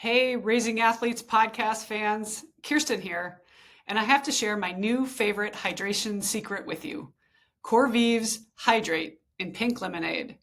Hey, Raising Athletes podcast fans, Kirsten here, and I have to share my new favorite hydration secret with you. Corvives Hydrate in pink lemonade.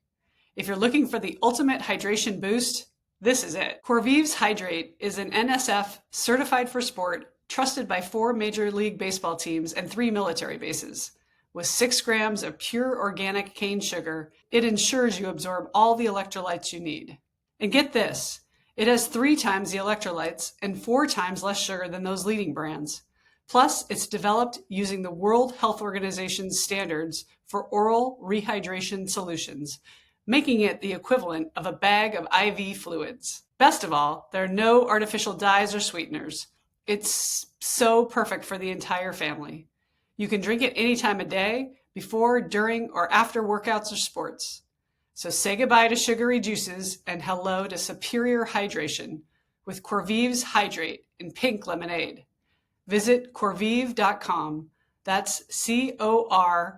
If you're looking for the ultimate hydration boost, this is it. Corvives Hydrate is an NSF certified for sport, trusted by 4 Major League Baseball teams and 3 military bases. With 6 grams of pure organic cane sugar, it ensures you absorb all the electrolytes you need. And get this, it has 3 times the electrolytes and 4 times less sugar than those leading brands. Plus, it's developed using the World Health Organization's standards for oral rehydration solutions, making it the equivalent of a bag of IV fluids. Best of all, there are no artificial dyes or sweeteners. It's so perfect for the entire family. You can drink it any time of day, before, during, or after workouts or sports. So say goodbye to sugary juices and hello to superior hydration with Corvives Hydrate in pink lemonade. Visit corvive.com. That's CORVIVE.com.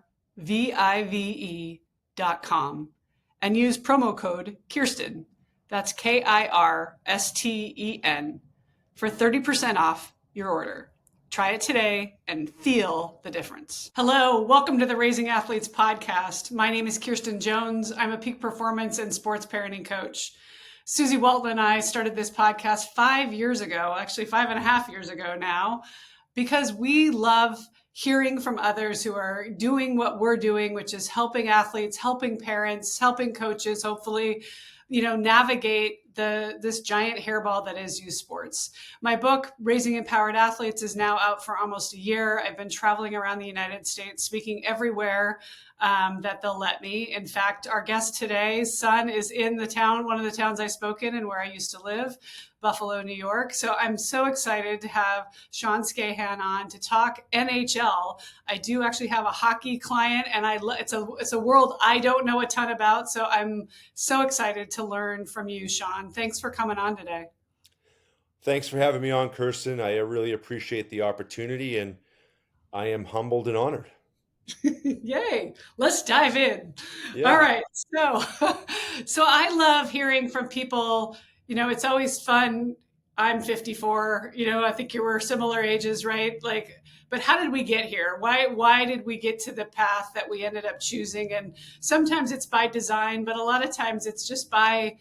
And use promo code Kirsten. That's KIRSTEN for 30% off your order. Try it today and feel the difference. Hello, welcome to the Raising Athletes podcast. My name is Kirsten Jones. I'm a peak performance and sports parenting coach. Susie Walton and I started this podcast 5 years ago, actually 5.5 years ago now, because we love hearing from others who are doing what we're doing, which is helping athletes, helping parents, helping coaches, hopefully, navigate this giant hairball that is youth sports. My book, Raising Empowered Athletes, is now out for almost a year. I've been traveling around the United States, speaking everywhere that they'll let me. In fact, our guest today's son is in one of the towns I spoke in and where I used to live, Buffalo, New York. So I'm so excited to have Sean Skahan on to talk NHL. I do actually have a hockey client, and it's a world I don't know a ton about. So I'm so excited to learn from you, Sean. Thanks for coming on today. Thanks for having me on, Kirsten. I really appreciate the opportunity, and I am humbled and honored. Yay. Let's dive in. All Yeah, right. So I love hearing from people. It's always fun. I'm 54. I think you were similar ages, right? But how did we get here? Why did we get to the path that we ended up choosing? And sometimes it's by design, but a lot of times it's just by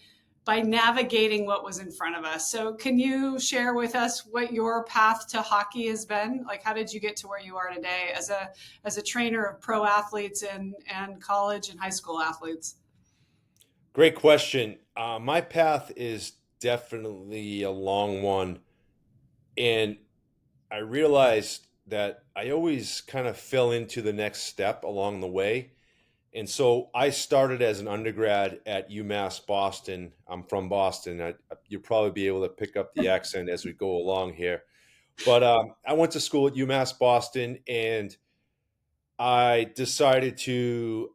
navigating what was in front of us. So can you share with us what your path to hockey has been? Like, how did you get to where you are today as a trainer of pro athletes and college and high school athletes? great question. My path is definitely a long one, and I realized that I always kind of fell into the next step along the way. And so I started as an undergrad at UMass Boston. I'm from Boston. You'll probably be able to pick up the accent as we go along here. But I went to school at UMass Boston, and I decided to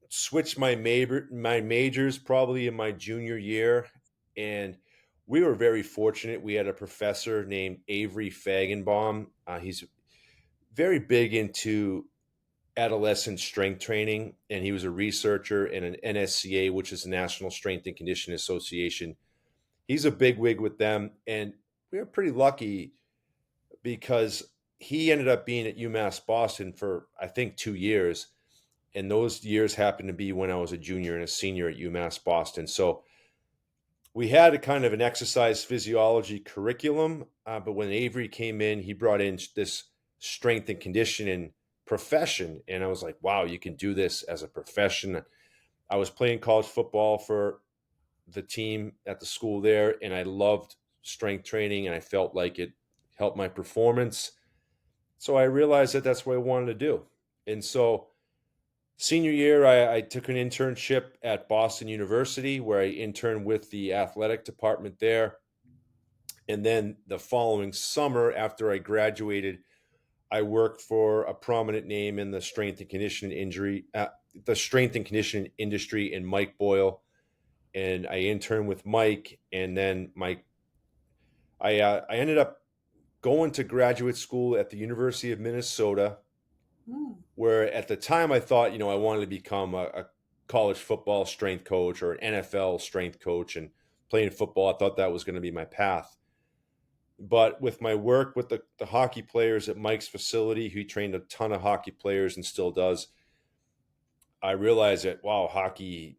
switch my majors probably in my junior year, and we were very fortunate. We had a professor named Avery Fagenbaum. He's very big into adolescent strength training, and he was a researcher in an NSCA, which is the National Strength and Conditioning Association. He's a big wig with them, and we were pretty lucky because he ended up being at UMass Boston for I think 2 years, and those years happened to be when I was a junior and a senior at UMass Boston. So we had a kind of an exercise physiology curriculum, but when Avery came in, he brought in this strength and conditioning profession, and I was like, wow, you can do this as a profession. I was playing college football for the team at the school there, and I loved strength training, and I felt like it helped my performance. So I realized that that's what I wanted to do. And so senior year, I took an internship at Boston University where I interned with the athletic department there. And then the following summer, after I graduated, I worked for a prominent name in the strength and conditioning industry in Mike Boyle, and I interned with Mike. And then I ended up going to graduate school at the University of Minnesota, Hmm. where at the time I thought, I wanted to become a college football strength coach or an NFL strength coach and playing football. I thought that was going to be my path. But with my work with the hockey players at Mike's facility, he trained a ton of hockey players and still does. I realized that, wow, hockey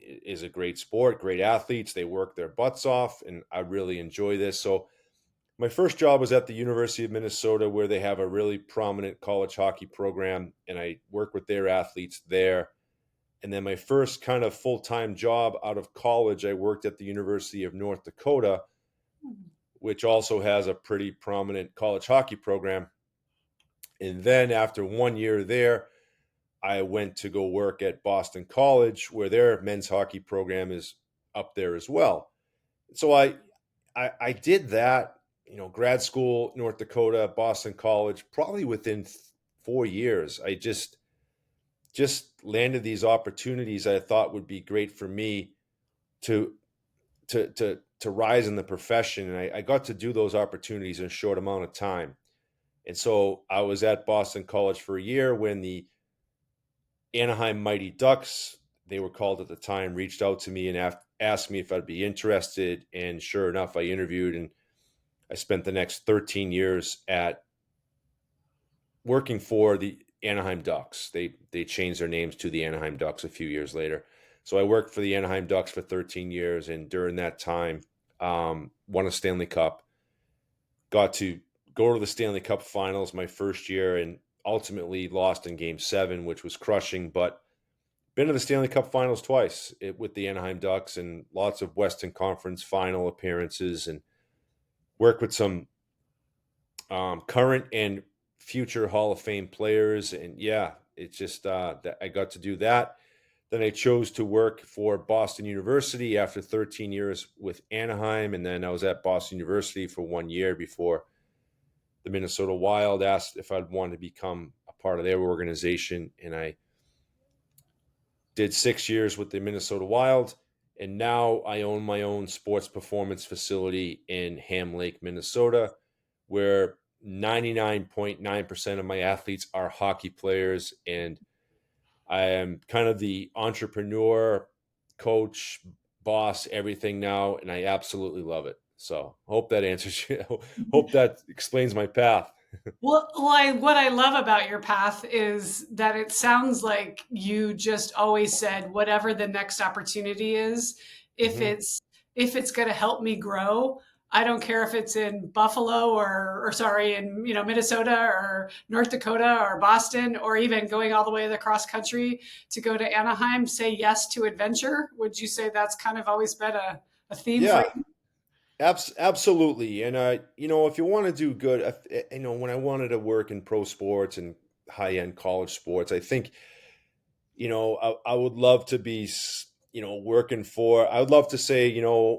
is a great sport, great athletes. They work their butts off, and I really enjoy this. So my first job was at the University of Minnesota, where they have a really prominent college hockey program, and I work with their athletes there. And then my first kind of full-time job out of college, I worked at the University of North Dakota, which also has a pretty prominent college hockey program. And then after 1 year there, I went to go work at Boston College, where their men's hockey program is up there as well. So I did that, grad school, North Dakota, Boston College, probably within 4 years. I just landed these opportunities I thought would be great for me to to rise in the profession, and I got to do those opportunities in a short amount of time. And so I was at Boston College for a year when the Anaheim Mighty Ducks, they were called at the time, reached out to me and asked me if I'd be interested. And sure enough, I interviewed, and I spent the next 13 years at working for the Anaheim Ducks. They changed their names to the Anaheim Ducks a few years later. So I worked for the Anaheim Ducks for 13 years, and during that time, won a Stanley Cup. Got to go to the Stanley Cup Finals my first year, and ultimately lost in Game 7, which was crushing. But been to the Stanley Cup Finals twice with the Anaheim Ducks, and lots of Western Conference Final appearances, and worked with some current and future Hall of Fame players. And yeah, it's just that I got to do that. Then I chose to work for Boston University after 13 years with Anaheim. And then I was at Boston University for 1 year before the Minnesota Wild asked if I'd want to become a part of their organization. And I did 6 years with the Minnesota Wild. And now I own my own sports performance facility in Ham Lake, Minnesota, where 99.9% of my athletes are hockey players. And I am kind of the entrepreneur, coach, boss, everything now, and I absolutely love it. So hope that answers you. Hope that explains my path. What I love about your path is that it sounds like you just always said, whatever the next opportunity is, if Hmm. it's if it's going to help me grow, I don't care if it's in Buffalo or sorry, in Minnesota or North Dakota or Boston, or even going all the way to the cross country to go to Anaheim. Say yes to adventure. Would you say that's kind of always been a theme for Yeah, you? absolutely. And if you want to do good, when I wanted to work in pro sports and high end college sports, I think I would love to be, working for. I would love to say,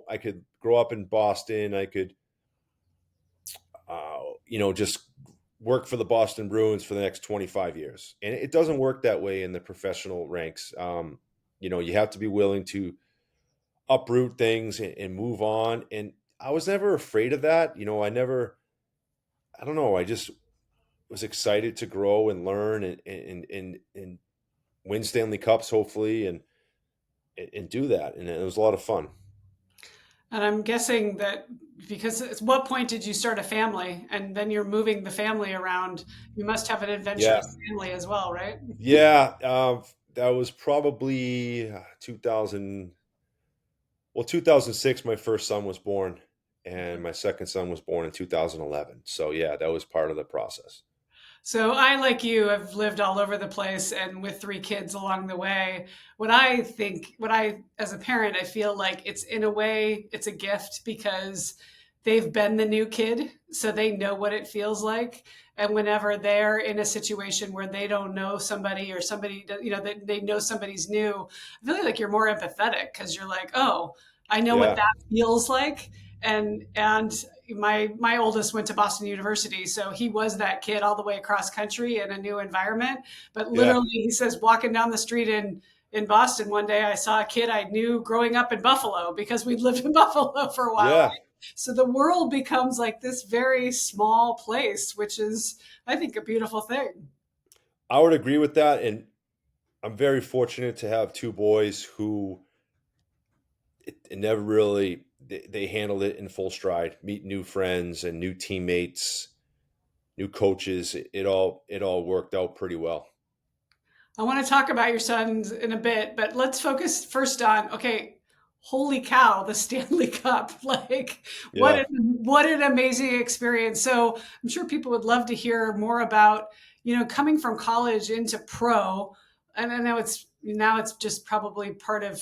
I could grow up in Boston. I could just work for the Boston Bruins for the next 25 years. And it doesn't work that way in the professional ranks. You have to be willing to uproot things and move on. And I was never afraid of that. I don't know. I just was excited to grow and learn and win Stanley Cups, hopefully, and do that. And it was a lot of fun. And I'm guessing that because at what point did you start a family and then you're moving the family around? You must have an Yeah. adventurous family as well, right? Yeah. That was probably 2000. Well, 2006, my first son was born, and my second son was born in 2011. So, yeah, that was part of the process. So I, like you, have lived all over the place and with three kids along the way. As a parent, I feel like it's in a way, it's a gift because they've been the new kid, so they know what it feels like. And whenever they're in a situation where they don't know somebody or somebody, that they know somebody's new, I feel like you're more empathetic because you're like, oh, I know what Yeah. that feels like. And my oldest went to Boston University, so he was that kid all the way across country in a new environment. But Yeah. literally, he says, walking down the street in Boston one day, I saw a kid I knew growing up in Buffalo because we'd lived in Buffalo for a while, Yeah. right? So the world becomes like this very small place, which is, I think, a beautiful thing. I would agree with that. And I'm very fortunate to have two boys who it never really, they handled it in full stride. Meet new friends and new teammates, new coaches. It all worked out pretty well. I want to talk about your sons in a bit, but let's focus first on, okay, holy cow, the Stanley Cup. Like Yeah. what an amazing experience. So I'm sure people would love to hear more about, coming from college into pro. And I know it's just probably part of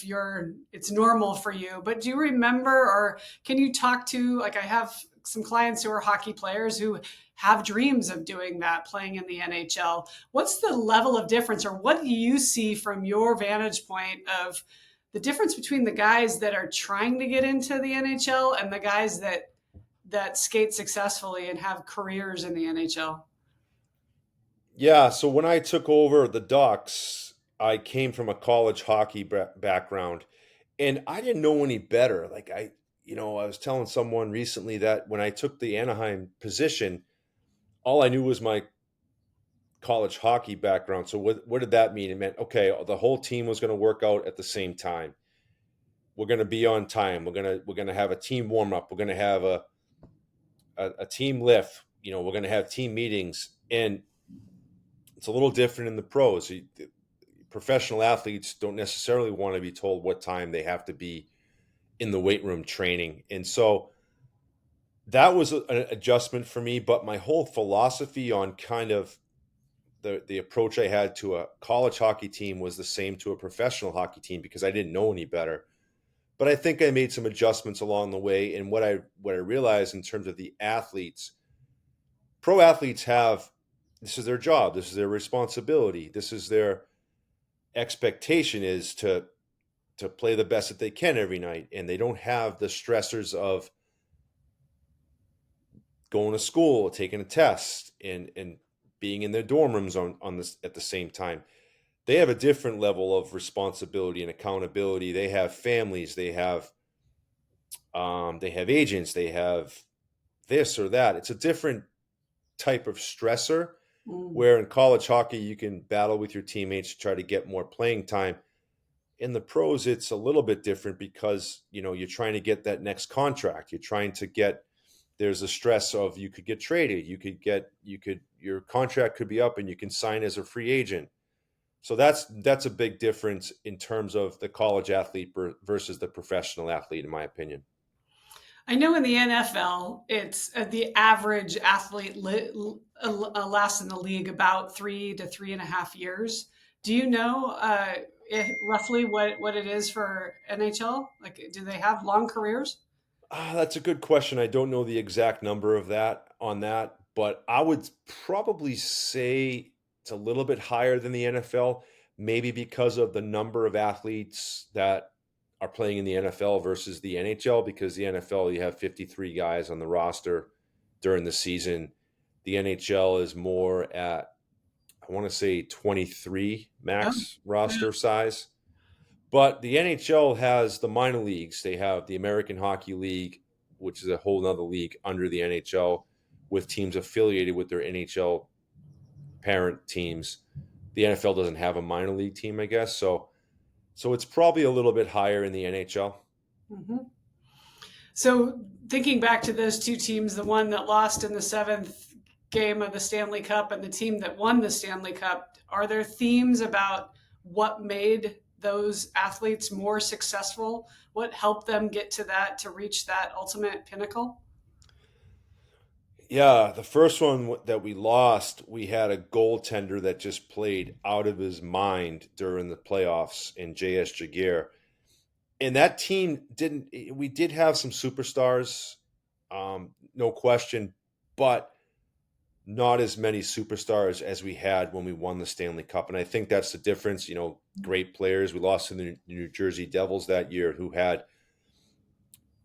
it's normal for you, but do you remember, or can you talk to, like, I have some clients who are hockey players who have dreams of doing that, playing in the NHL. What's the level of difference, or what do you see from your vantage point of the difference between the guys that are trying to get into the NHL and the guys that skate successfully and have careers in the NHL? Yeah. So when I took over the Ducks, I came from a college hockey background, and I didn't know any better. I was telling someone recently that when I took the Anaheim position, all I knew was my college hockey background. So what did that mean? It meant, okay, the whole team was going to work out at the same time. We're going to be on time. We're going to have a team warm up. We're going to have a team lift. We're going to have team meetings, and it's a little different in the pros. Professional athletes don't necessarily want to be told what time they have to be in the weight room training, and so that was an adjustment for me. But my whole philosophy on kind of the approach I had to a college hockey team was the same to a professional hockey team because I didn't know any better. But I think I made some adjustments along the way. And what I realized in terms of the athletes, pro athletes have, this is their job, this is their responsibility, this is their expectation, is to play the best that they can every night, and they don't have the stressors of going to school, taking a test, and being in their dorm rooms on this at the same time. They have a different level of responsibility and accountability. They have families. They have agents. They have this or that. It's a different type of stressor. Mm. Where in college hockey you can battle with your teammates to try to get more playing time. In the pros, it's a little bit different because you're trying to get that next contract. You're trying to get. There's a stress of you could get traded. Your contract could be up and you can sign as a free agent. So that's a big difference in terms of the college athlete versus the professional athlete, in my opinion. I know in the NFL, it's the average athlete lasts in the league about 3 to 3.5 years. Do you know roughly what it is for NHL? Like, do they have long careers? That's a good question. I don't know the exact number of that, but I would probably say it's a little bit higher than the NFL, maybe because of the number of athletes that are playing in the NFL versus the NHL. Because the NFL, you have 53 guys on the roster during the season. The NHL is more at, I want to say, 23 Oh, max yeah. roster size. But the NHL has the minor leagues. They have the American Hockey League, which is a whole other league under the NHL with teams affiliated with their NHL parent teams. The NFL doesn't have a minor league team, I guess. So it's probably a little bit higher in the NHL. Mhm. So thinking back to those two teams, the one that lost in the seventh game of the Stanley Cup and the team that won the Stanley Cup, are there themes about what made those athletes more successful? What helped them get to reach that ultimate pinnacle? Yeah, the first one that we lost, we had a goaltender that just played out of his mind during the playoffs in J.S. Jaguar. And that team didn't, we did have some superstars, no question, but not as many superstars as we had when we won the Stanley Cup. And I think that's the difference. Great players. We lost to the New Jersey Devils that year, who had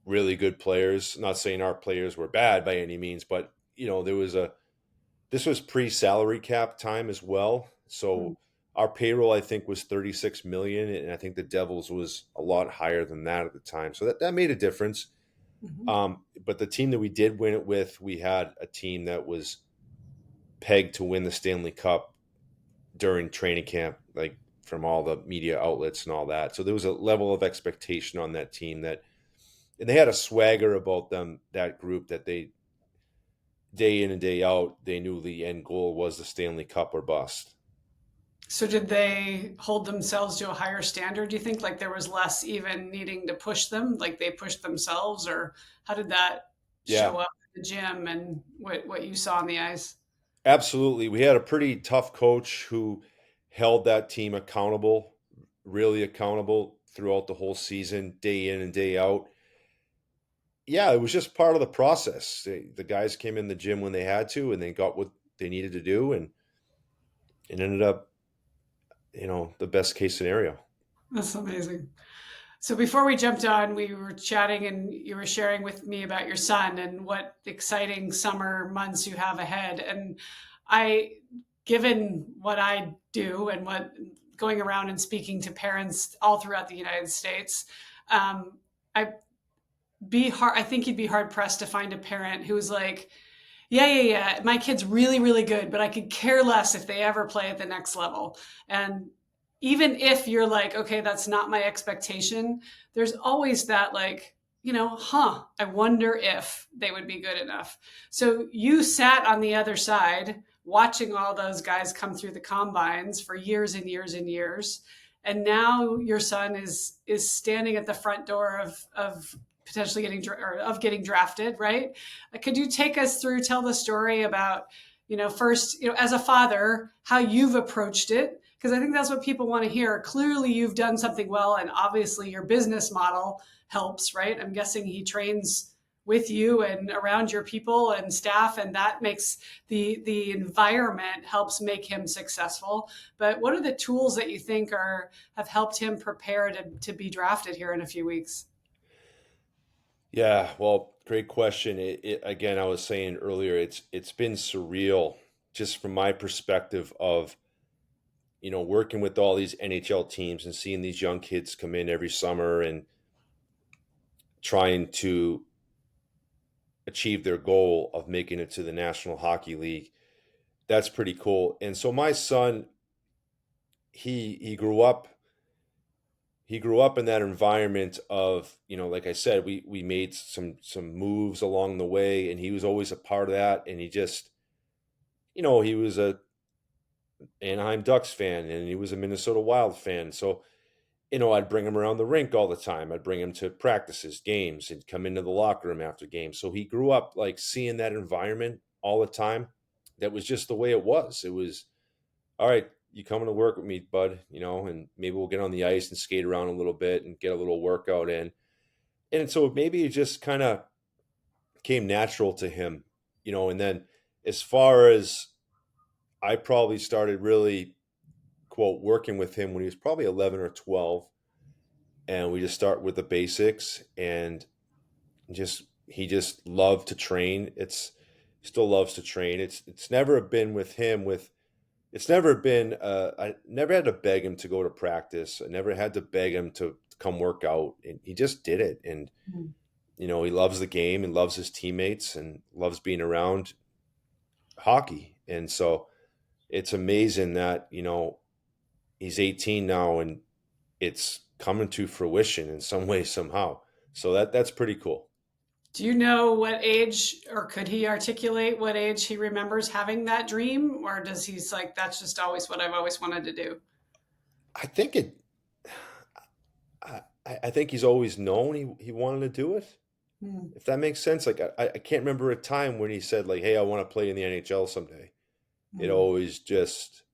really good players. Not saying our players were bad by any means, but this was pre-salary cap time as well. Mm. So our payroll, I think, was 36 million, and I think the Devils was a lot higher than that at the time. So that made a difference. Mhm. But the team that we did win it with, we had a team that was pegged to win the Stanley Cup during training camp, like from all the media outlets and all that. So there was a level of expectation on that team that and they had a swagger about them, that group, that they, day in and day out, they knew the end goal was the Stanley Cup or bust. So did they hold themselves to a higher standard, do you think? Like there was less even needing to push them, like they pushed themselves, or how did that Yeah, show up in the gym and what you saw on the ice? absolutely. We had a pretty tough coach who held that team accountable, really accountable throughout the whole season, day in and day out. Yeah, it was just part of the process. The guys came in the gym when they had to, and they got what they needed to do, and it ended up, the best case scenario. That's amazing. So before we jumped on, we were chatting and you were sharing with me about your son and what exciting summer months you have ahead. And I, given what I do and what going around and speaking to parents all throughout the United States, I I think you'd be hard pressed to find a parent who's like, yeah. My kid's really, really good, but I could care less if they ever play at the next level. And even if you're like, okay, that's not my expectation, there's always that like, I wonder if they would be good enough. So you sat on the other side watching all those guys come through the combines for years and years and years. And now your son is standing at the front door of potentially getting drafted, right? Could you take us through, tell the story about, first, as a father, how you've approached it? Because I think that's what people want to hear. Clearly, you've done something well, and obviously, your business model helps, right? I'm guessing he trains with you and around your people and staff, and that makes the environment helps make him successful. But what are the tools that you think have helped him prepare to be drafted here in a few weeks? Yeah, well, great question. Again, I was saying earlier, it's been surreal, just from my perspective of, working with all these NHL teams and seeing these young kids come in every summer and trying to achieve their goal of making it to the National Hockey League. That's pretty cool. And so my son, he grew up in that environment of, like I said, we made some moves along the way, and he was always a part of that. And he just, he was a Anaheim Ducks fan, and he was a Minnesota Wild fan. So, I'd bring him around the rink all the time. I'd bring him to practices, games, and come into the locker room after games. So he grew up like seeing that environment all the time. That was just the way it was. It was, all right, you coming to work with me, bud, and maybe we'll get on the ice and skate around a little bit and get a little workout in. And so maybe it just kind of came natural to him, and then, as far as, I probably started really, quote, working with him when he was probably 11 or 12. And we just start with the basics, and he just loved to train. Still loves to train. It's never been with him with It's never been, I never had to beg him to go to practice. I never had to beg him to come work out. And he just did it. And, he loves the game and loves his teammates and loves being around hockey. And so it's amazing that, he's 18 now and it's coming to fruition in some way, somehow. So that's pretty cool. Do you know what age, or could he articulate what age he remembers having that dream? Or does he's like, that's just always what I've always wanted to do? I think it, I think he's always known he wanted to do it. Hmm. If that makes sense. Like, I can't remember a time when he said, like, "Hey, I want to play in the NHL someday." It Hmm. always just,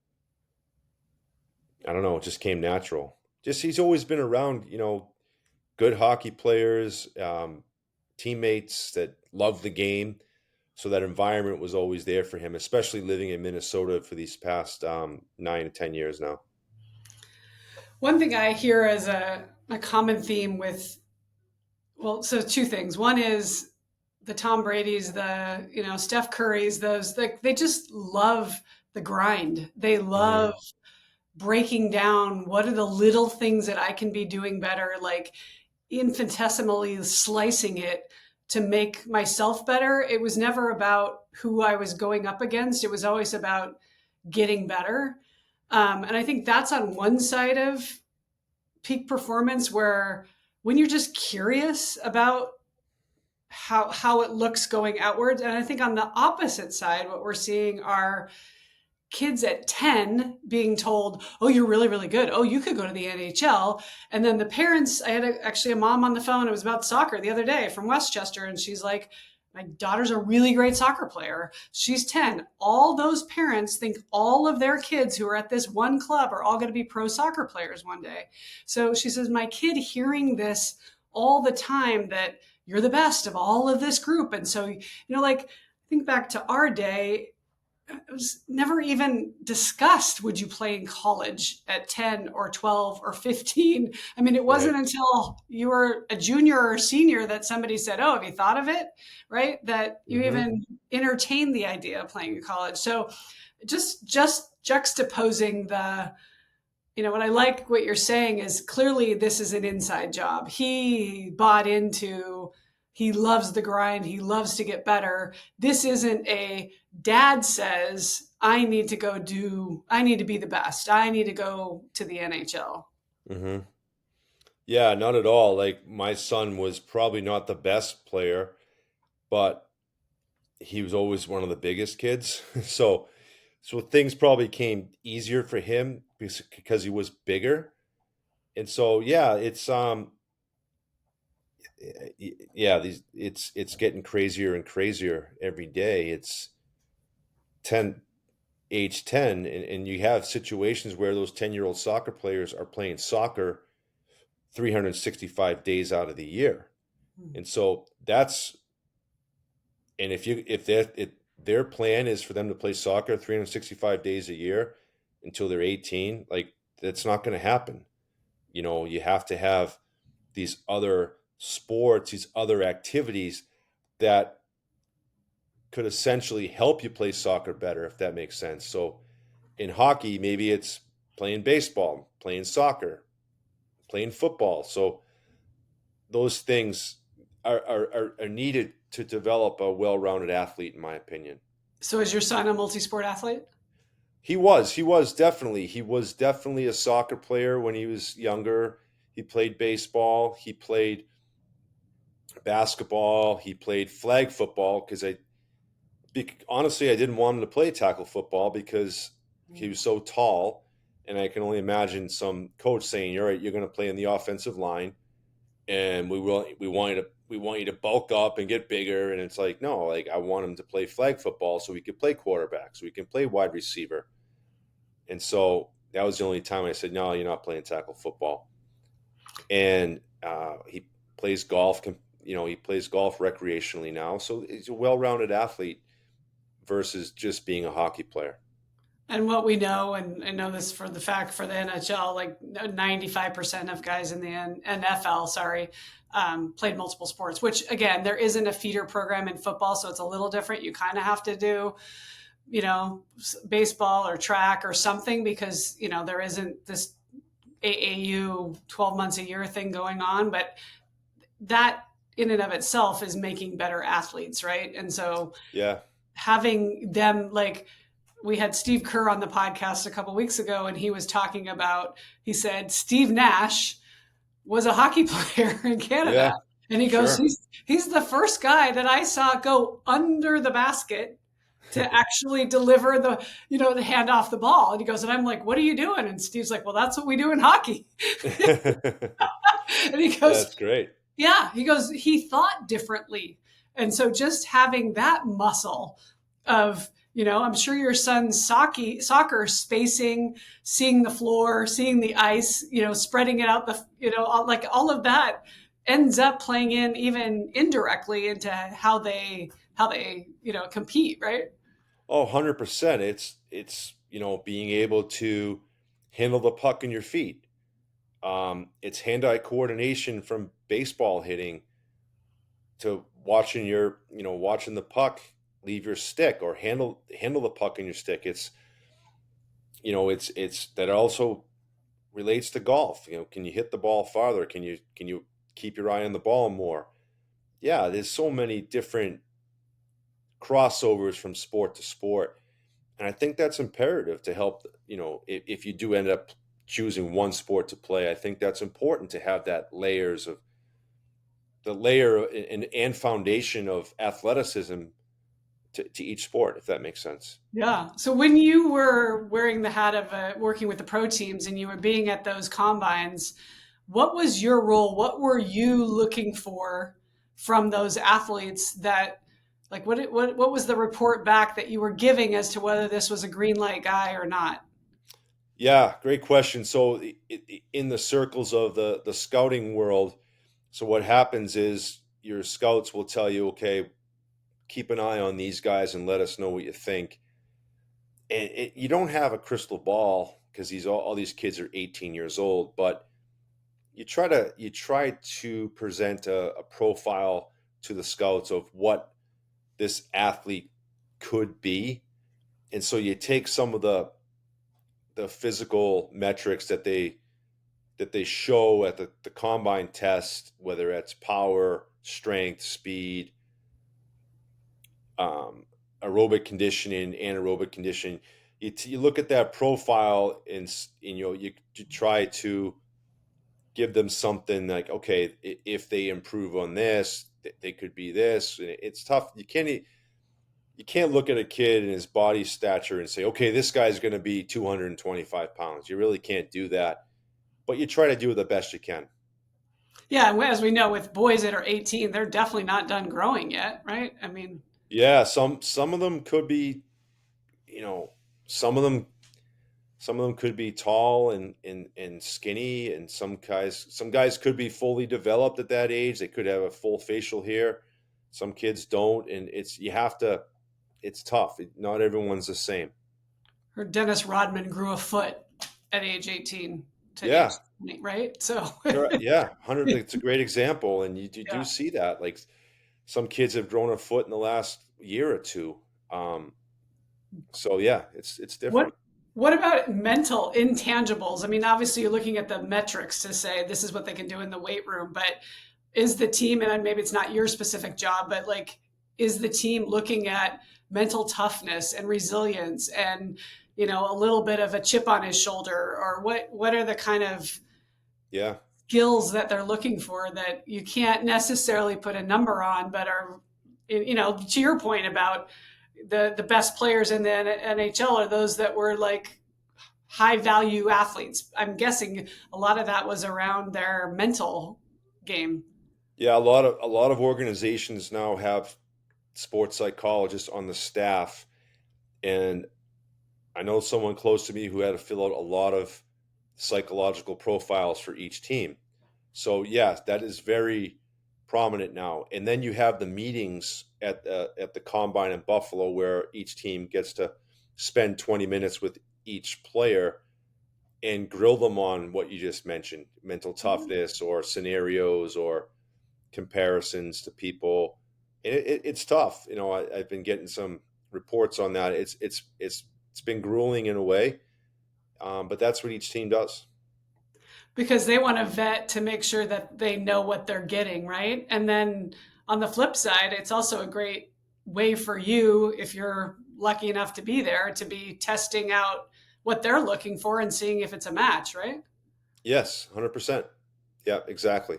I don't know, it just came natural. Just, he's always been around, good hockey players, teammates that love the game. So that environment was always there for him, especially living in Minnesota for these past 9 to 10 years now. One thing I hear as a common theme with, well, so two things. One is the Tom Brady's, the, Steph Curry's, those, like, they just love the grind. They Hmm. love breaking down what are the little things that I can be doing better, like infinitesimally slicing it to make myself better. It was never about who I was going up against. It was always about getting better. And I think that's on one side of peak performance where when you're just curious about how it looks going outwards. And I think on the opposite side, what we're seeing are kids at 10 being told, oh, you're really, really good. Oh, you could go to the NHL. And then the parents, I had actually a mom on the phone. It was about soccer the other day from Westchester. And she's like, my daughter's a really great soccer player. She's 10. All those parents think all of their kids who are at this one club are all going to be pro soccer players one day. So she says, my kid hearing this all the time that you're the best of all of this group. And so, like, think back to our day, it was never even discussed, would you play in college at 10 or 12 or 15? I mean, it wasn't Right. until you were a junior or senior that somebody said, oh, have you thought of it? Right? That you Hmm. even entertained the idea of playing in college. So just juxtaposing what I like what you're saying is clearly this is an inside job. He bought into, he loves the grind, he loves to get better. This isn't a dad says, I need to be the best. I need to go to the NHL. Hmm. Yeah, not at all. Like my son was probably not the best player, but he was always one of the biggest kids. So things probably came easier for him because he was bigger. And so yeah, yeah, it's getting crazier and crazier every day. It's 10 age 10 and you have situations where those 10-year-old soccer players are playing soccer 365 days out of the year. And so that's and if their plan is for them to play soccer 365 days a year until they're 18, like that's not going to happen. You have to have these other sports, these other activities that could essentially help you play soccer better, if that makes sense. So in hockey, maybe it's playing baseball, playing soccer, playing football. So those things are needed to develop a well-rounded athlete, in my opinion. So is your son a multi-sport athlete? He was definitely a soccer player when he was younger. He played baseball, he played basketball, he played flag football honestly, I didn't want him to play tackle football because he was so tall. And I can only imagine some coach saying, "All right, you're going to play in the offensive line, and we want you to bulk up and get bigger." And it's like, no, like I want him to play flag football so we could play quarterback, so we can play wide receiver. And so that was the only time I said, "No, you're not playing tackle football." And he plays golf. He plays golf recreationally now, so he's a well-rounded athlete versus just being a hockey player. And what we know, and I know this for the fact for the NHL, like 95% of guys in the NFL, sorry, played multiple sports, which again, there isn't a feeder program in football. So it's a little different. You kind of have to do, baseball or track or something because, there isn't this AAU 12 months a year thing going on. But that in and of itself is making better athletes, right? And so Yeah, having them like, we had Steve Kerr on the podcast a couple weeks ago, and he was talking about, he said, Steve Nash was a hockey player in Canada. yeah, And he goes, sure. he's the first guy that I saw go under the basket to actually deliver the hand off the ball. And he goes, and I'm like, what are you doing? And Steve's like, well, that's what we do in hockey. And he goes, That's great. yeah, he goes, he thought differently. And so just having that muscle of, I'm sure your son's soccer spacing, seeing the floor, seeing the ice, spreading it out, like all of that ends up playing in even indirectly into how they compete, right? Oh, 100%. It's being able to handle the puck in your feet. It's hand-eye coordination from baseball hitting to watching the puck leave your stick or handle the puck in your stick. It's that also relates to golf. Can you hit the ball farther? Can you keep your eye on the ball more? Yeah, there's so many different crossovers from sport to sport. And I think that's imperative to help, if you do end up choosing one sport to play, I think that's important to have that layers of the layer and foundation of athleticism to each sport, if that makes sense. Yeah. So when you were wearing the hat of working with the pro teams and you were being at those combines, what was your role? What were you looking for from those athletes that, like, what was the report back that you were giving as to whether this was a green light guy or not? Yeah, great question. So in the circles of the scouting world, so what happens is your scouts will tell you, okay, keep an eye on these guys and let us know what you think. And you don't have a crystal ball because all these kids are 18 years old, but you try to present a profile to the scouts of what this athlete could be. And so you take some of the physical metrics that they show at the combine test, whether it's power, strength, speed, um, aerobic conditioning, anaerobic conditioning. You look at that profile and you try to give them something like, okay, if they improve on this, they could be this. And it's tough. You can't look at a kid and his body stature and say, okay, this guy's going to be 225 pounds. You really can't do that, but you try to do the best you can. Yeah, and as we know, with boys that are 18, they're definitely not done growing yet, right? I mean, Yeah, some of them could be, you know, some of them could be tall and skinny, and some guys could be fully developed at that age. They could have a full facial hair. Some kids don't, and it's tough. Not everyone's the same. or Dennis Rodman grew a foot at age 18 to age Yeah, 20, right? So, yeah, 100. It's a great example, and you do yeah. see that. Like some kids have grown a foot in the last year or two. Um, so yeah, it's What different. what about mental intangibles? I mean, obviously you're looking at the metrics to say this is what they can do in the weight room, but is the team, and maybe it's not your specific job, but like, is the team looking at mental toughness and resilience and, a little bit of a chip on his shoulder, or what are the kind of Yeah. skills that they're looking for that you can't necessarily put a number on, but are, to your point about the best players in the NHL are those that were like high value athletes. I'm guessing a lot of that was around their mental game. Yeah, a lot of organizations now have sports psychologists on the staff, and I know someone close to me who had to fill out a lot of psychological profiles for each team. So yeah, that is very prominent now. And then you have the meetings at the combine in Buffalo where each team gets to spend 20 minutes with each player and grill them on what you just mentioned, mental toughness or scenarios or comparisons to people. And it's tough. I've been getting some reports on that. It's been grueling in a way, but that's what each team does. Because they want to vet to make sure that they know what they're getting, right? And then on the flip side, it's also a great way for you, if you're lucky enough to be there, to be testing out what they're looking for and seeing if it's a match, right? Yes, 100%. Yeah, exactly.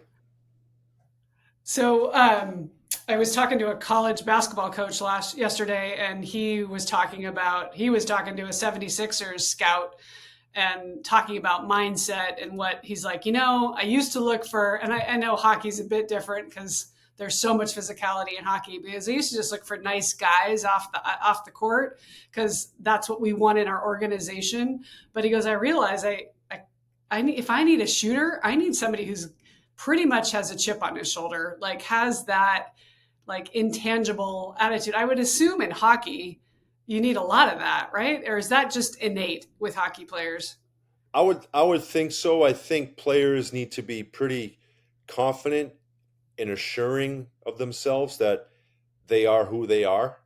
So I was talking to a college basketball coach yesterday, and he was talking to a 76ers scout and talking about mindset and what he's like. I used to look for, and I know hockey's a bit different because there's so much physicality in hockey. Because I used to just look for nice guys off the court because that's what we want in our organization. But he goes, I realize if I need a shooter, I need somebody who's pretty much has a chip on his shoulder, like has that like intangible attitude. I would assume in hockey, you need a lot of that, right? Or is that just innate with hockey players? I would think so. I think players need to be pretty confident and assuring of themselves that they are who they are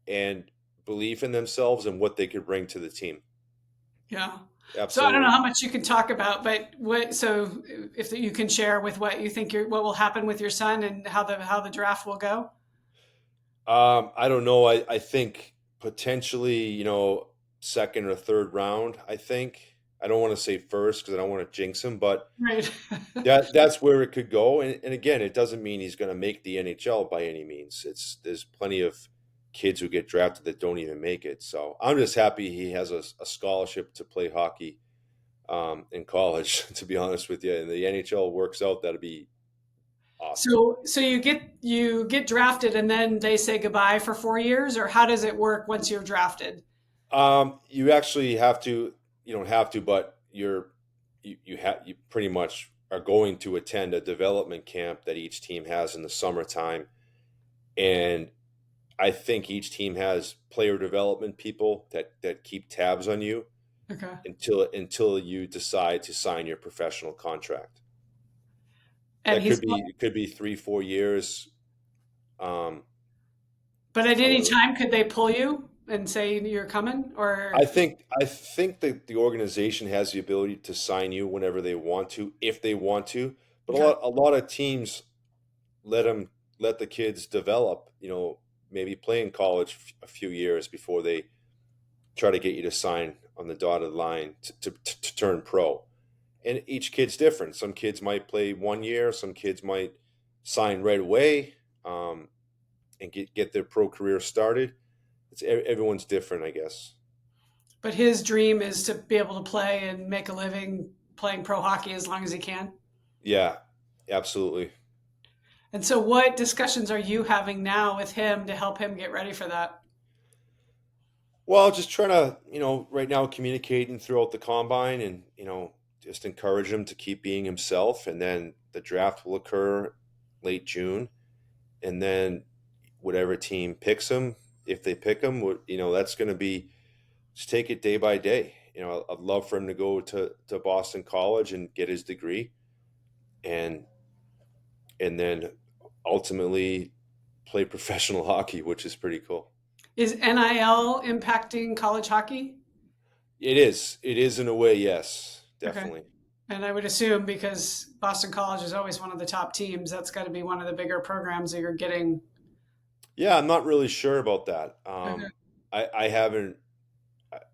and believe in themselves and what they could bring to the team. Yeah. So I don't know Absolutely. how much you can talk about, but so if you can share with what you think what will happen with your son and how the draft will go. I don't know. I think potentially, second or third round, I think. I don't want to say first because I don't want to jinx him, but Right. that's where it could go. And again, it doesn't mean he's going to make the NHL by any means. There's plenty of kids who get drafted that don't even make it. So I'm just happy he has a scholarship to play hockey in college. To be honest with you, and the NHL works out, that'd be awesome. So you get drafted and then they say goodbye for 4 years, or how does it work once you're drafted? You actually have to. You don't have to, but you pretty much are going to attend a development camp that each team has in the summertime, and I think each team has player development people that keep tabs on you Okay. until you decide to sign your professional contract. And That he's, it could be 3 4 years. Um, but at any however, time, could they pull you and say you're coming? Or I think that the organization has the ability to sign you whenever they want to, if they want to. But okay, a lot of teams let them let the kids develop. Maybe play in college a few years before they try to get you to sign on the dotted line to turn pro. And each kid's different. Some kids might play 1 year. Some kids might sign right away, and get their pro career started. Everyone's different, I guess. but his dream is to be able to play and make a living playing pro hockey as long as he can. Yeah, absolutely. And so, what discussions are you having now with him to help him get ready for that? Well, just trying to, right now communicating throughout the combine and, just encourage him to keep being himself. And then the draft will occur late June. And then whatever team picks him, if they pick him, that's going to be just take it day by day. I'd love for him to go to Boston College and get his degree and then ultimately play professional hockey, which is pretty cool. Is NIL impacting college hockey? It is. It is in a way, yes, Okay. definitely. And I would assume because Boston College is always one of the top teams, that's got to be one of the bigger programs that you're getting. Yeah, I'm not really sure about that. Okay. I haven't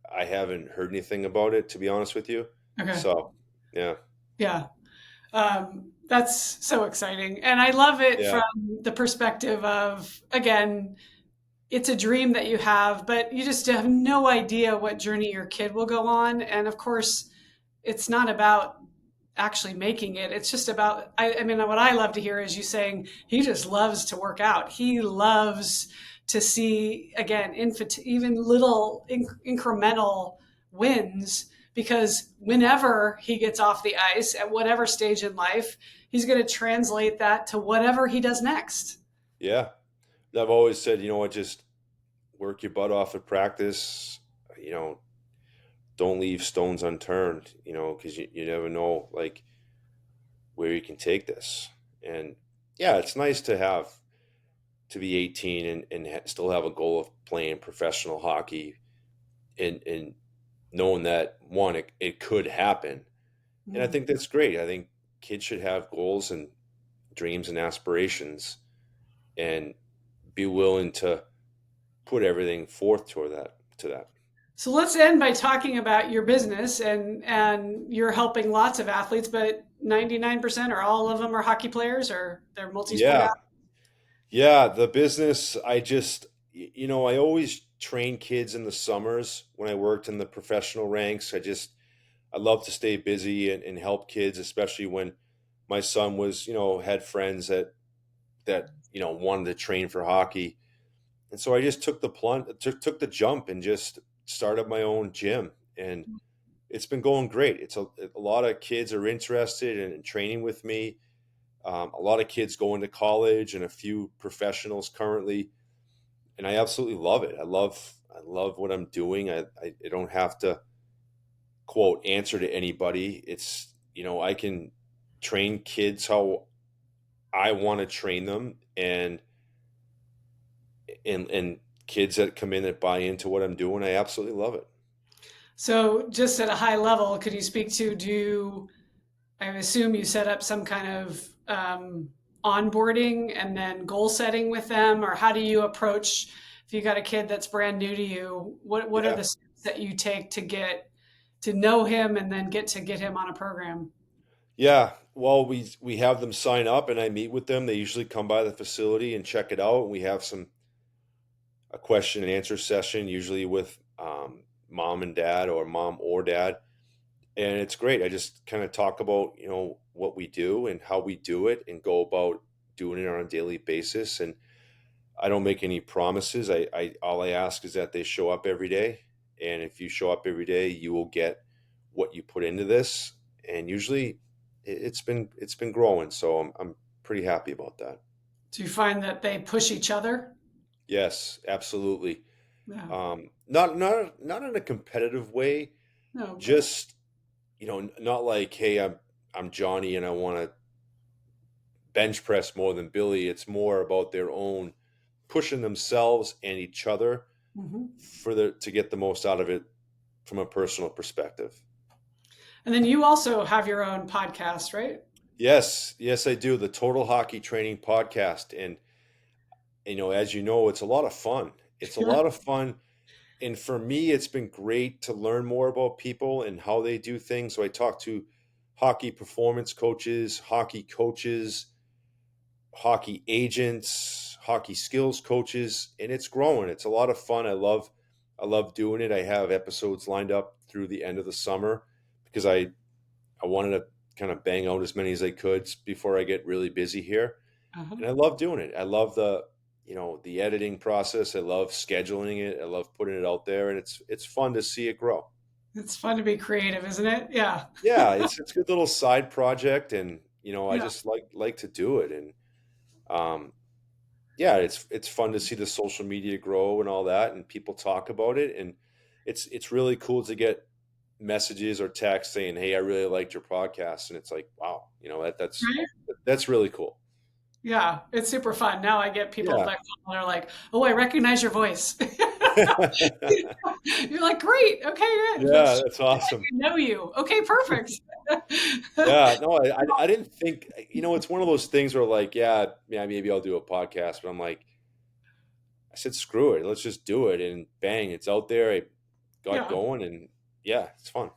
I haven't heard anything about it, to be honest with you. Okay. So, yeah, Yeah. That's so exciting. And I love it from yeah, the perspective of, again, it's a dream that you have, but you just have no idea what journey your kid will go on. And of course, it's not about actually making it. It's just about, I mean, what I love to hear is you saying he just loves to work out. He loves to see, again, even little incremental wins, because whenever he gets off the ice at whatever stage in life, he's going to translate that to whatever he does next. yeah. I've always said, just work your butt off at practice. You know, don't leave stones unturned. Because you never know, like, where you can take this. And yeah, it's nice to be 18 and still have a goal of playing professional hockey and knowing that one, it could happen. And I Mm. think that's great. I think kids should have goals and dreams and aspirations and be willing to put everything forth toward that. So let's end by talking about your business, and you're helping lots of athletes, but 99% or all of them are hockey players, or they're multi-sport Yeah. athletes. Yeah, the business, I always train kids in the summers when I worked in the professional ranks. I love to stay busy and help kids, especially when my son was, had friends that wanted to train for hockey. And so I just took the took the jump and just started my own gym. And it's been going great. A lot of kids are interested in training with me. A lot of kids going to college and a few professionals currently, and I absolutely love it. I love what I'm doing. I don't have to quote answer to anybody. I can train kids how I want to train them, and kids that come in that buy into what I'm doing, I absolutely love it. So just at a high level, could you speak to, I assume you set up some kind of onboarding and then goal setting with them, or how do you approach if you got a kid that's brand new to you? What are Yeah. the steps that you take to get to know him and then get him on a program? Yeah, well, we have them sign up, and I meet with them. They usually come by the facility and check it out. We have some a question and answer session, usually with mom and dad, or mom or dad, and it's great. I just kind of talk about what we do and how we do it, and go about doing it on a daily basis. And I don't make any promises. I all I ask is that they show up every day, and if you show up every day, you will get what you put into this. And usually, it's been growing, so I'm pretty happy about that. Do you find that they push each other? Yes, absolutely. Yeah. Not in a competitive way. No, but Just not like, hey, I'm Johnny and I want to bench press more than Billy. It's more about their own pushing themselves and each other mhm. to get the most out of it from a personal perspective. And then you also have your own podcast, right? Yes, yes, I do. The Total Hockey Training Podcast. And, as you know, it's a lot of fun. It's a lot of fun. And for me, it's been great to learn more about people and how they do things. So I talk to hockey performance coaches, hockey agents, hockey skills coaches, and it's growing. It's a lot of fun. I love doing it. I have episodes lined up through the end of the summer because I wanted to kind of bang out as many as I could before I get really busy here. Uh-huh. And I love doing it. I love the editing process. I love scheduling it. I love putting it out there, and it's fun to see it grow. It's fun to be creative, isn't it? Yeah. Yeah, it's a good little side project, and I Yeah. just like to do it. And um, yeah, it's fun to see the social media grow and all that, and people talk about it. And it's really cool to get messages or texts saying, "Hey, I really liked your podcast," and it's like, wow, Right? that's really cool. Yeah. It's super fun. Now I get people Yeah. that call and are like, oh, I recognize your voice. You're like, great. Okay, good. Let's Yeah, that's awesome. know you. Okay, perfect. Yeah, no, I didn't think, it's one of those things where, like, yeah, yeah, maybe I'll do a podcast, but I'm like, I said, screw it, let's just do it, and bang, it's out there. I got Yeah. going, and yeah, it's fun.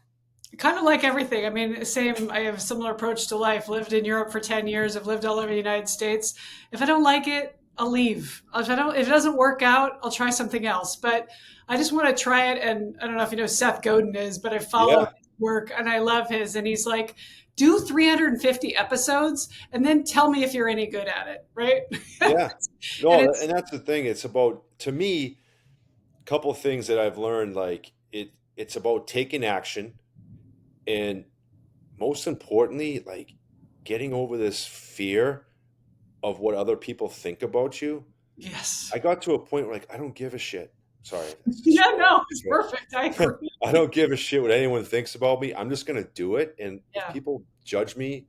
Kind of like everything. I mean, same. I have a similar approach to life. Lived in Europe for 10 years. I've lived all over the United States. If I don't like it, I'll leave. If it doesn't work out, I'll try something else. But I just want to try it. And I don't know if you know Seth Godin is, but I follow Yeah, his work and I love his. And he's like, do 350 episodes and then tell me if you're any good at it, right? yeah. And No, it's and that's the thing. It's about, to me, a couple of things that I've learned, like it's about taking action, and most importantly, like getting over this fear of what other people think about you. yes. I got to a point where, like, I don't give a shit. Sorry, that's a Yeah, swear. no, it's perfect. I agree. I don't give a shit what anyone thinks about me. I'm just gonna do it. And if Yeah. people judge me,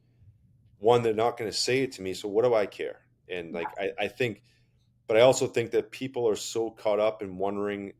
one, they're not gonna say it to me. So what do I care? And like I think, but I also think that people are so caught up in wondering,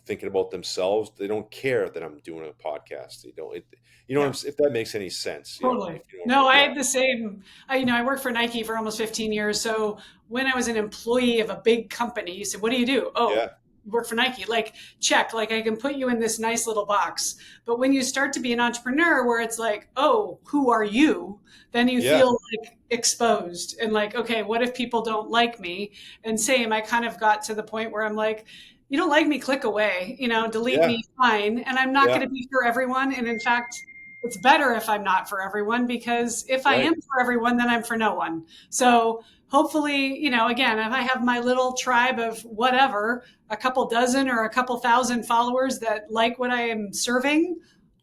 thinking about themselves, they don't care that I'm doing a podcast. They don't, what Yeah. if that makes any sense, Totally. if you know what I No, mean? I Yeah, had the same. I worked for Nike for almost 15 years. So when I was an employee of a big company, you said, "What do you do?" Oh, yeah, you work for Nike. Like, check. Like, I can put you in this nice little box. But when you start to be an entrepreneur, where it's like, "Oh, who are you?" Then you yeah, feel like exposed and like, okay, what if people don't like me? And same, I kind of got to the point where I'm like, you don't like me, click away. Delete yeah, me, fine. And I'm not yeah, going to be for everyone. And in fact, it's better if I'm not for everyone because if I right. am for everyone, then I'm for no one. So hopefully, again, if I have my little tribe of whatever, a couple dozen or a couple thousand followers that like what I am serving,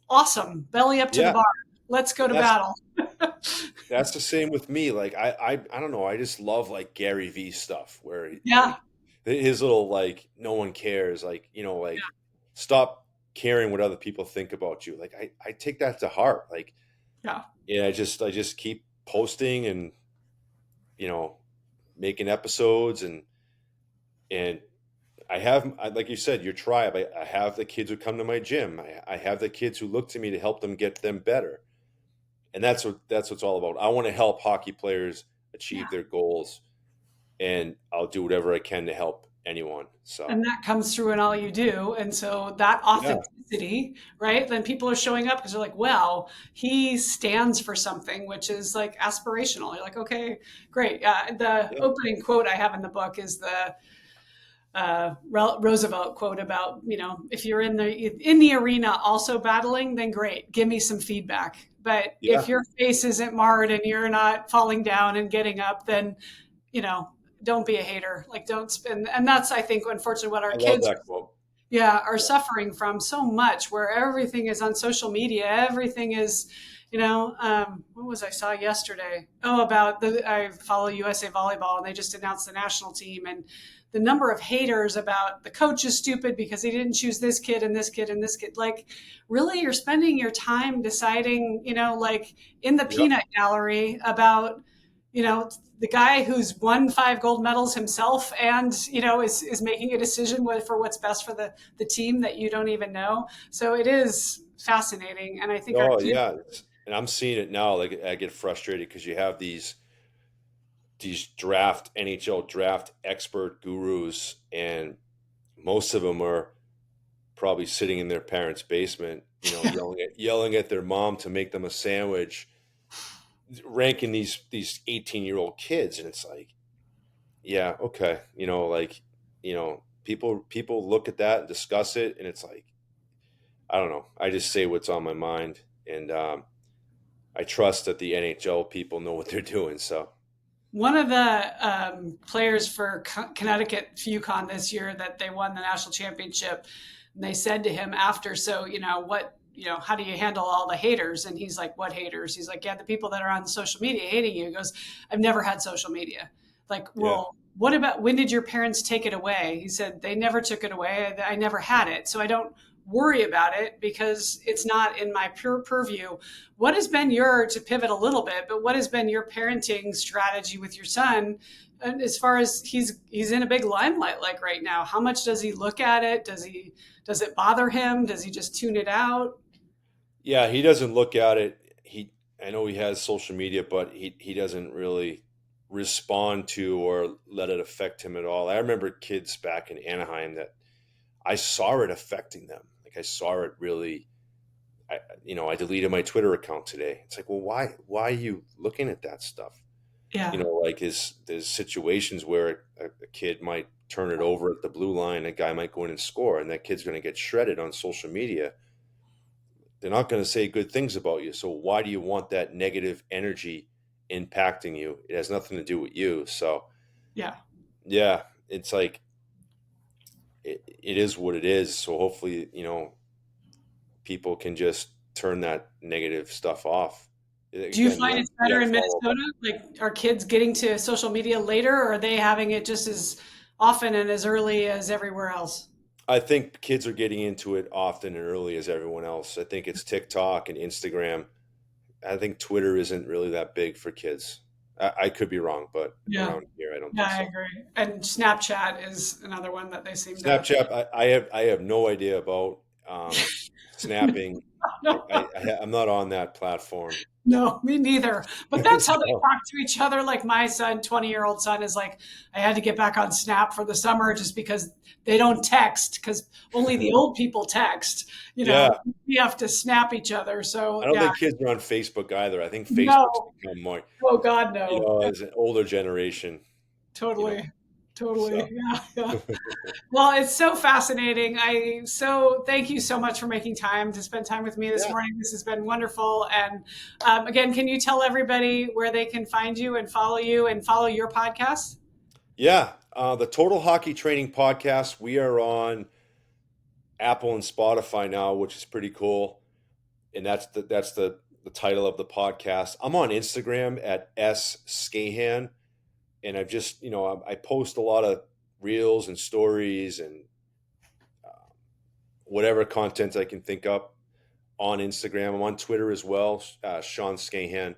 awesome. Belly up to the Yeah. bar. Let's go And to battle. that's the same with me. Like I don't know. I just love, like, Gary V stuff where Yeah. his little, like, no one cares. Like, like, stop caring what other people think about you. Like I take that to heart. Like, Yeah. yeah, I just keep posting and, you know, making episodes, and like you said, your tribe. I have the kids who come to my gym. I have the kids who look to me to help them get them better. And that's what's all about. I want to help hockey players Yeah. achieve their goals, and I'll do whatever I can to help anyone. So And that comes through in all you do. And so that yeah, authenticity, right? Then people are showing up because they're like, well, he stands for something, which is like aspirational. You're like, okay, great. The yeah, opening quote I have in the book is the Roosevelt quote about, if you're in the arena also battling, then great, give me some feedback. But if yeah. your face isn't marred and you're not falling down and getting up, then you know, don't be a hater. Like don't spend. And that's, I think, unfortunately, what our I love kids, that quote. yeah, are Yeah, suffering from so much, where everything is on social media. Everything is, what was I saw yesterday? Oh, about I follow USA Volleyball, and they just announced the national team, and the number of haters about the coach is stupid because he didn't choose this kid and this kid and this kid. Like, really, you're spending your time deciding, like in the yep. peanut gallery about, the guy who's won 5 gold medals himself, and is making a decision for what's best for the team that you don't even know. So it is fascinating, and I think our Oh kids. yeah, and I'm seeing it now. Like I get frustrated because you have these draft NHL draft expert gurus, and most of them are probably sitting in their parents' basement, yelling at their mom to make them a sandwich, ranking these 18-year-old kids, and it's like, yeah, okay, people look at that and discuss it, and it's like, I don't know. I just say what's on my mind, and I trust that the NHL people know what they're doing. So One of the players for Connecticut UConn this year, that they won the national championship, and they said to him after, so what, how do you handle all the haters? And he's like, what haters? He's like, yeah, the people that are on social media hating you. He goes, I've never had social media. Like, yeah, well, what about, when did your parents take it away? He said, they never took it away. I never had it, so I don't worry about it because it's not in my pure purview. What has been to pivot a little bit, but what has been your parenting strategy with your son? And as far as he's in a big limelight, like right now, how much does he look at it? Does it bother him? Does he just tune it out? yeah, he doesn't look at it. I know he has social media, but he doesn't really respond to or let it affect him at all. I remember kids back in Anaheim that I saw it affecting them. Like I saw it really. I deleted my Twitter account today. It's like, well, why are you looking at that stuff? Yeah. Like there's situations where a kid might turn it over at the blue line, a guy might go in and score, and that kid's going to get shredded on social media. They're not going to say good things about you. So why do you want that negative energy impacting you? It has nothing to do with you. So Yeah. yeah, it's like it is what it is. So hopefully, people can just turn that negative stuff off. Do you Again, find it's the better in unfollow Minnesota? Like, are kids getting to social media later, or are they having it just as often and as early as everywhere else? I think kids are getting into it often and early as everyone else. I think it's TikTok and Instagram. I think Twitter isn't really that big for kids. I could be wrong, but Yeah. around here, I don't Yeah, think I so. agree. And Snapchat is another one that they seem to. Snapchat, I have no idea about snapping. I'm not on that platform. No, me neither. But that's how they So, talk to each other. Like my son, 20-year-old son, is like, I had to get back on Snap for the summer just because they don't text, because only the old people text. yeah, We have to snap each other. I So don't yeah, think kids are on Facebook either. I think Facebook's no. become more, Oh God, no. as an older generation, you know. Totally. Totally. So Yeah. Yeah. Well, it's so fascinating. I so thank you so much for making time to spend time with me this yeah, morning. This has been wonderful. And again, can you tell everybody where they can find you and follow your podcast? yeah. The Total Hockey Training Podcast. We are on Apple and Spotify now, which is pretty cool. And that's the title of the podcast. I'm on Instagram at Skahan, and I've just I post a lot of reels and stories and whatever content I can think up on Instagram. I'm on Twitter as well, Sean Skahan,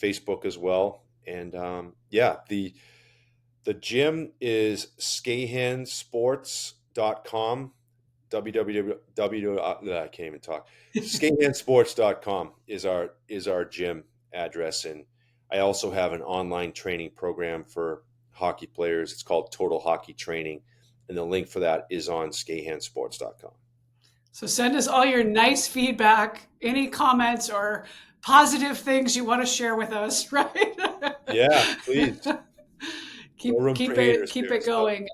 Facebook as well, and yeah, the gym is skahansports.com. www. I can't even talk. Skahansports.com is our gym address, and I also have an online training program for hockey players. It's called Total Hockey Training, And the link for that is on skahansports.com. So send us all your nice feedback, any comments or positive things you want to share with us, right? Yeah, please. No room for haters keep here. it So, going.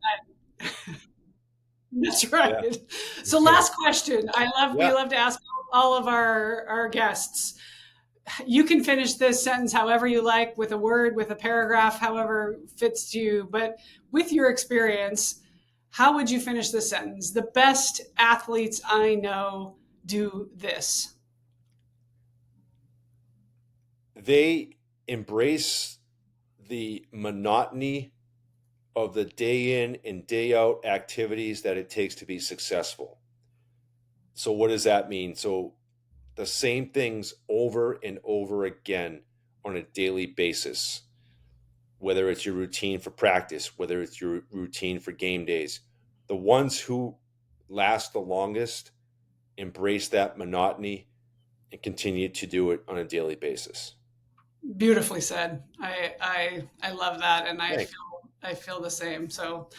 That's yeah. right. So last question. We Yeah. love to ask all of our guests. You can finish this sentence however you like, with a word, with a paragraph, however fits you. But with your experience, how would you finish this sentence? The best athletes I know do this. They embrace the monotony of the day in and day out activities that it takes to be successful. So, what does that mean? So, the same things over and over again on a daily basis, whether it's your routine for practice, whether it's your routine for game days. The ones who last the longest embrace that monotony and continue to do it on a daily basis. Beautifully said. I love that, and Thanks. I feel the same. So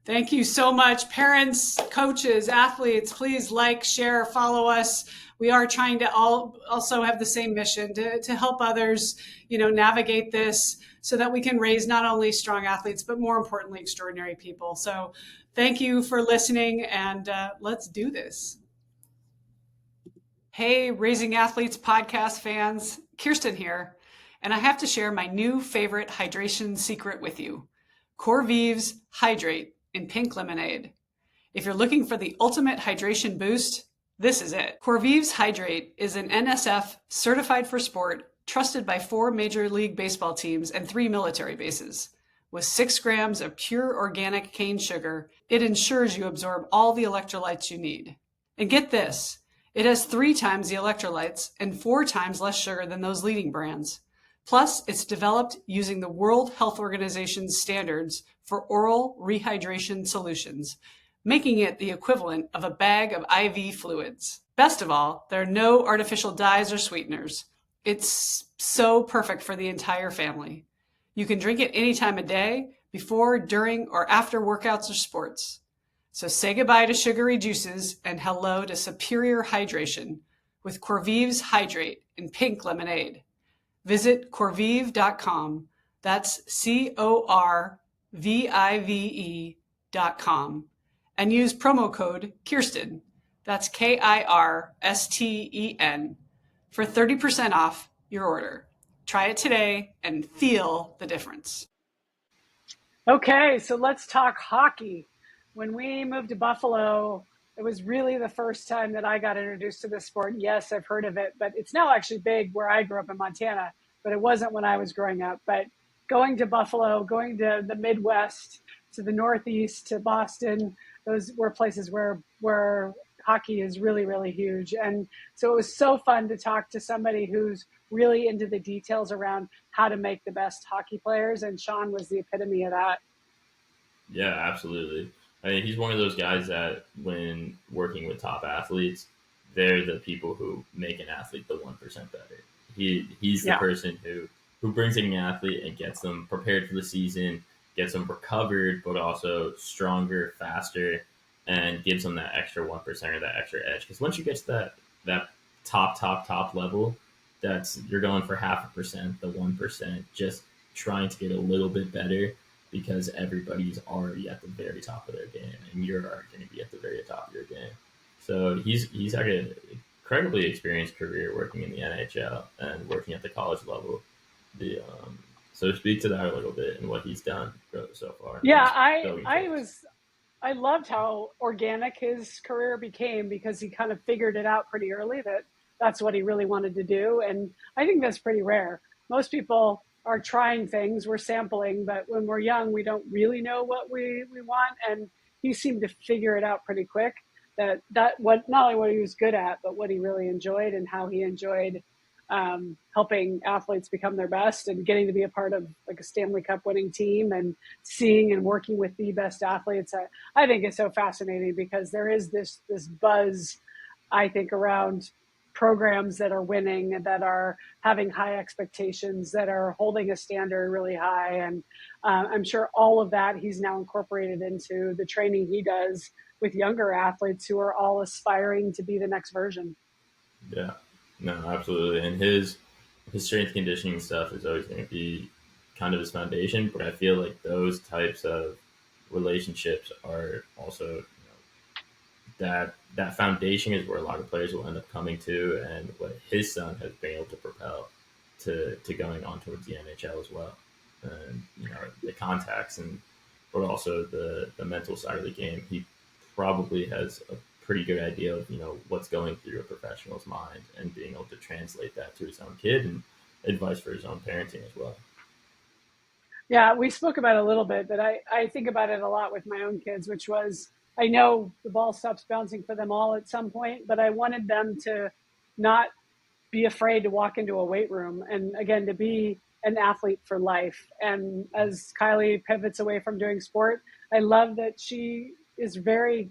thank you so much, parents, coaches, athletes. Please like, share, follow us. We are trying to also have the same mission to help others, navigate this so that we can raise not only strong athletes, but more importantly, extraordinary people. So thank you for listening, and let's do this. Hey, Raising Athletes podcast fans, Kirsten here, and I have to share my new favorite hydration secret with you. Corvives Hydrate in pink lemonade. If you're looking for the ultimate hydration boost, this is it. Corvives Hydrate is an NSF certified for sport, trusted by 4 Major League Baseball teams and 3 military bases. With 6 grams of pure organic cane sugar, it ensures you absorb all the electrolytes you need. And get this, it has 3 times the electrolytes and 4 times less sugar than those leading brands. Plus, it's developed using the World Health Organization's standards for oral rehydration solutions, making it the equivalent of a bag of IV fluids. Best of all, there are no artificial dyes or sweeteners. It's so perfect for the entire family. You can drink it any time of day, before, during, or after workouts or sports. So say goodbye to sugary juices and hello to superior hydration with Corvives Hydrate in pink lemonade. Visit corvive.com. That's CORVIVE.com. And use promo code Kirsten. That's KIRSTEN for 30% off your order. Try it today and feel the difference. Okay, so let's talk hockey. When we moved to Buffalo, it was really the first time that I got introduced to this sport. Yes, I've heard of it, but it's now actually big where I grew up in Montana, but it wasn't when I was growing up. But going to Buffalo, going to the Midwest, to the Northeast, to Boston, those were places where hockey is really, really huge. And so it was so fun to talk to somebody who's really into the details around how to make the best hockey players. And Sean was the epitome of that. Yeah, absolutely. I mean, he's one of those guys that when working with top athletes, they're the people who make an athlete the 1% better. He's the person who brings in an athlete and gets them prepared for the season, gets them recovered, but also stronger, faster, and gives them that extra 1% or that extra edge. Because once you get to that top level, you're going for 0.5%, the 1%, just trying to get a little bit better, because everybody's already at the very top of their game, and you're going to be at the very top of your game. So he's had an incredibly experienced career working in the NHL and working at the college level. So speak to that a little bit and what he's done so far. Yeah, I loved how organic his career became, because he kind of figured it out pretty early that that's what he really wanted to do. And I think that's pretty rare. Most people are trying things, we're sampling, but when we're young, we don't really know what we want. And he seemed to figure it out pretty quick, that what not only what he was good at, but what he really enjoyed, and how he enjoyed helping athletes become their best, and getting to be a part of like a Stanley Cup winning team, and seeing and working with the best athletes. I think it's so fascinating, because there is this buzz, I think, around programs that are winning and that are having high expectations, that are holding a standard really high. And I'm sure all of that he's now incorporated into the training he does with younger athletes who are all aspiring to be the next version. Yeah, no, absolutely. And his strength conditioning stuff is always going to be kind of his foundation. But I feel like those types of relationships are also that foundation is where a lot of players will end up coming to, and what his son has been able to propel to going on towards the NHL as well. And the contacts and but also the mental side of the game. He probably has a pretty good idea of what's going through a professional's mind and being able to translate that to his own kid and advice for his own parenting as well. Yeah, we spoke about it a little bit, but I think about it a lot with my own kids, which was, I know the ball stops bouncing for them all at some point, but I wanted them to not be afraid to walk into a weight room and, again, to be an athlete for life. And as Kylie pivots away from doing sport, I love that she is very,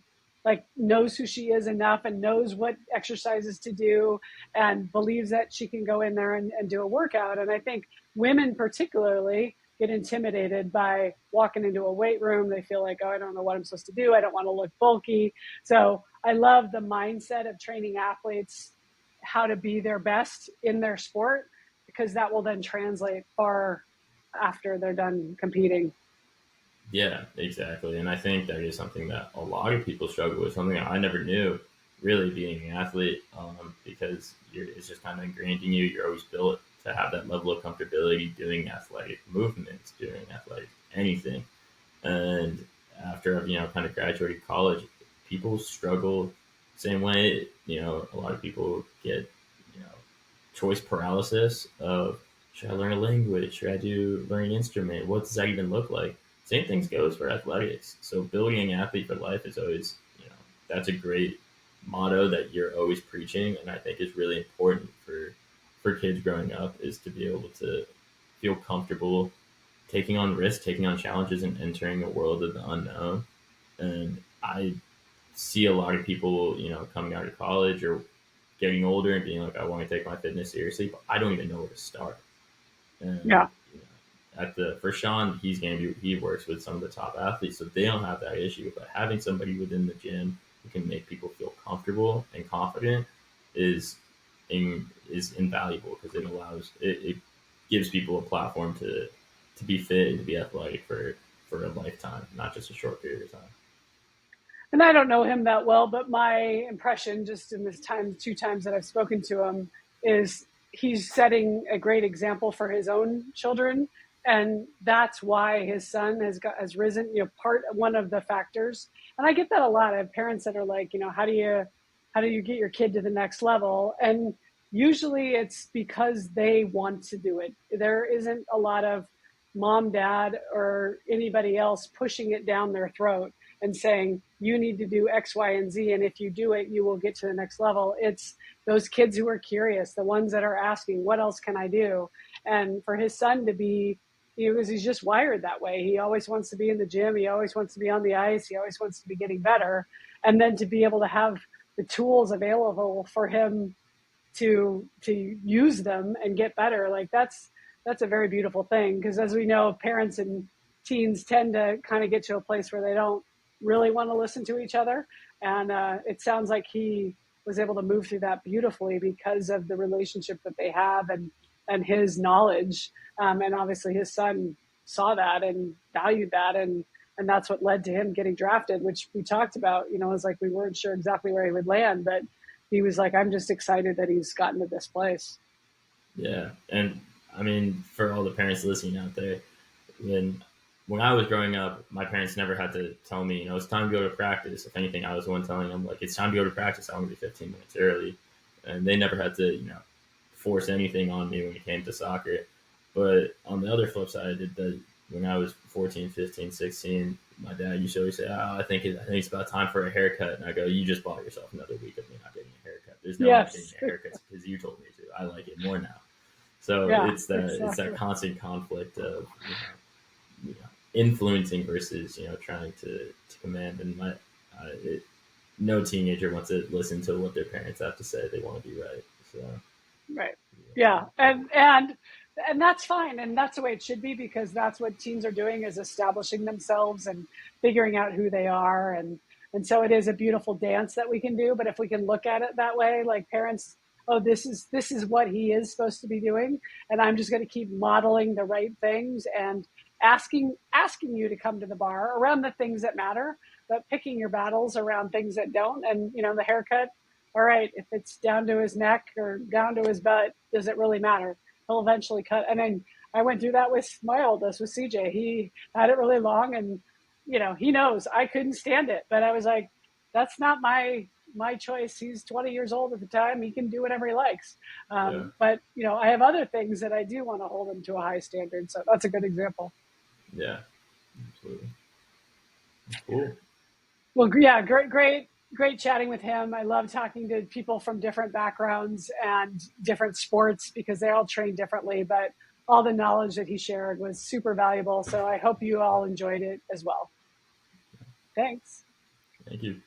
knows who she is enough and knows what exercises to do and believes that she can go in there and do a workout. And I think women particularly get intimidated by walking into a weight room. They feel like, oh, I don't know what I'm supposed to do. I don't want to look bulky. So I love the mindset of training athletes how to be their best in their sport, because that will then translate far after they're done competing. Yeah, exactly. And I think that is something that a lot of people struggle with, something I never knew, really, being an athlete, because it's just kind of ingrained in you. You're always built to have that level of comfortability doing athletic movements, doing athletic anything. And after I've kind of graduated college, people struggle same way. A lot of people get choice paralysis of, should I learn a language? Should I learn an instrument? What does that even look like? Same things goes for athletics. So building an athlete for life is always, that's a great motto that you're always preaching, and I think is really important for kids growing up, is to be able to feel comfortable taking on risks, taking on challenges, and entering a world of the unknown. And I see a lot of people, coming out of college or getting older and being like, I want to take my fitness seriously, but I don't even know where to start. And Yeah. For Sean, he works with some of the top athletes, so they don't have that issue. But having somebody within the gym who can make people feel comfortable and confident is invaluable, because it gives people a platform to be fit and to be athletic for a lifetime, not just a short period of time. And I don't know him that well, but my impression, just in this two times that I've spoken to him, is he's setting a great example for his own children. And that's why his son has risen, one of the factors. And I get that a lot. I have parents that are like, how do you get your kid to the next level? And usually it's because they want to do it. There isn't a lot of mom, dad, or anybody else pushing it down their throat and saying, you need to do X, Y, and Z, and if you do it, you will get to the next level. It's those kids who are curious, the ones that are asking, what else can I do? And for his son to be, he's just wired that way. He always wants to be in the gym. He always wants to be on the ice. He always wants to be getting better. And then to be able to have the tools available for him to use them and get better, that's a very beautiful thing. Because as we know, parents and teens tend to kind of get to a place where they don't really want to listen to each other. And it sounds like he was able to move through that beautifully because of the relationship that they have and his knowledge. And obviously his son saw that and valued that. And that's what led to him getting drafted, which we talked about, it was like, we weren't sure exactly where he would land, but he was like, I'm just excited that he's gotten to this place. Yeah. And I mean, for all the parents listening out there, when I was growing up, my parents never had to tell me, it's time to go to practice. If anything, I was the one telling them, like, it's time to go to practice. I want to be 15 minutes early. And they never had to, force anything on me when it came to soccer. But on the other flip side, I did when I was 14, 15, 16, my dad used to always say, I think it's about time for a haircut. And I go, you just bought yourself another week of me not getting a haircut. There's no one getting a haircut because you told me to. I like it more now. So it's that constant conflict of, influencing versus trying to command. And no teenager wants to listen to what their parents have to say. They want to be right. So Right. Yeah. And that's fine. And that's the way it should be, because that's what teams are doing, is establishing themselves and figuring out who they are. And so it is a beautiful dance that we can do. But if we can look at it that way, like parents, oh, this is what he is supposed to be doing. And I'm just going to keep modeling the right things and asking you to come to the bar around the things that matter, but picking your battles around things that don't. And, the haircut, all right, if it's down to his neck or down to his butt, does it really matter? He'll eventually cut. And then I went through that with my oldest, with CJ. He had it really long, and he knows I couldn't stand it, but I was like, that's not my choice. He's 20 years old at the time. He can do whatever he likes. But I have other things that I do want to hold him to a high standard. So that's a good example. Yeah, absolutely. Cool. Well, yeah, great chatting with him. I love talking to people from different backgrounds and different sports, because they all train differently, but all the knowledge that he shared was super valuable. So I hope you all enjoyed it as well. Thanks. Thank you.